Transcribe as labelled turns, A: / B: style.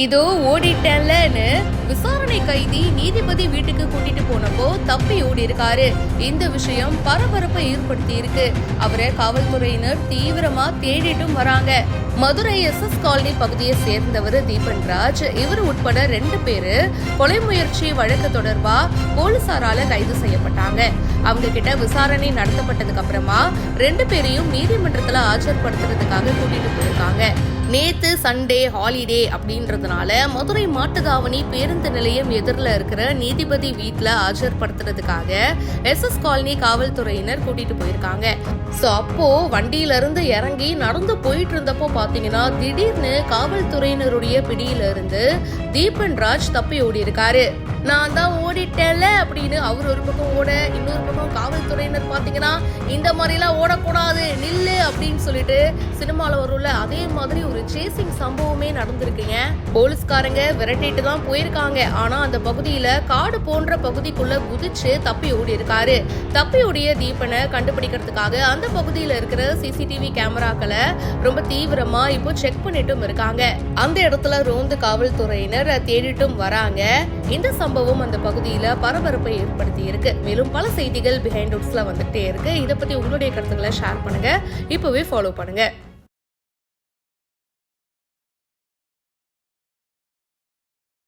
A: இதோ ஓடிட்டேன்லன்னு விசாரணை கைதி நீதிபதி வீட்டுக்கு கூட்டிட்டு போனப்போ தப்பி ஓடி இருக்காரு. இந்த விஷயம் பரபரப்பை ஏற்படுத்தி இருக்கு. அவரை காவல்துறையினர் தீவிரமா தேடிட்டும் வராங்க. மதுரை SS காலனி பகுதியை சேர்ந்தவர் தீபன்ராஜ். இவர் உட்பட 2 பேரு கொலை முயற்சி வழக்கு தொடர்பா போலீசாரால கைது செய்யப்பட்டாங்க. அவங்க கிட்ட விசாரணை நடத்தப்பட்டதுக்கு அப்புறமா 2 பேரையும் நீதிமன்றத்துல ஆஜர்படுத்துறதுக்காக கூட்டிட்டு போயிருக்காங்க. நேத்து சண்டே ஹாலிடே அப்படின்றதுனால மதுரை மாட்டுதாவணி பேருந்து நிலையம் எதிரில் இருக்கிற நீதிபதி வீட்டுல ஆஜர்படுத்துறதுக்காக SS காலனி காவல்துறையினர் கூட்டிட்டு போயிருக்காங்க. சோ அப்போ வண்டியில இருந்து இறங்கி நடந்து போயிட்டு இருந்தப்போ பாத்தீங்கன்னா திடீர்னு காவல்துறையினருடைய பிடியில இருந்து தீபன்ராஜ் தப்பி ஓடி இருக்காரு. நான் தான் ஓடிட்டேன்ல அப்படின்னு அவர் ஒரு பக்கம் ஓட, இன்னொரு பக்கம் காவல்துறையினர் பாத்தீங்கன்னா இந்த மாதிரி எல்லாம் ஓடக்கூடாது நில்லு அப்படின்னு சொல்லிட்டு சினிமால வரும்ல அதே மாதிரி ஒரு சேசிங் சம்பவமே நடந்திருக்குங்க. போலீஸ்காரங்க விரட்டிட்டு தான் போயிருக்காங்க. ஆனா அந்த பகுதியில காடு போன்ற பகுதிக்குள்ள குதிச்சு தப்பி ஓடி இருக்காரு. தப்பி ஓடிய தீபனை கண்டுபிடிக்கிறதுக்காக அந்த பகுதியில இருக்கிற CCTV கேமராக்களை ரொம்ப தீவிரமா இப்போ செக் பண்ணிட்டும் இருக்காங்க. அந்த இடத்துல ரோந்து காவல்துறையினர் தேடிட்டும் வராங்க. இந்த சம்பவம் அந்த பகுதியில பரபரப்பை ஏற்படுத்தி இருக்கு. மேலும் பல செய்திகள் பிஹைண்ட் வந்துட்டே இருக்கு. இதை பத்தி உங்களுடைய கருத்துக்களை ஷேர் பண்ணுங்க. இப்பவே ஃபாலோ பண்ணுங்க.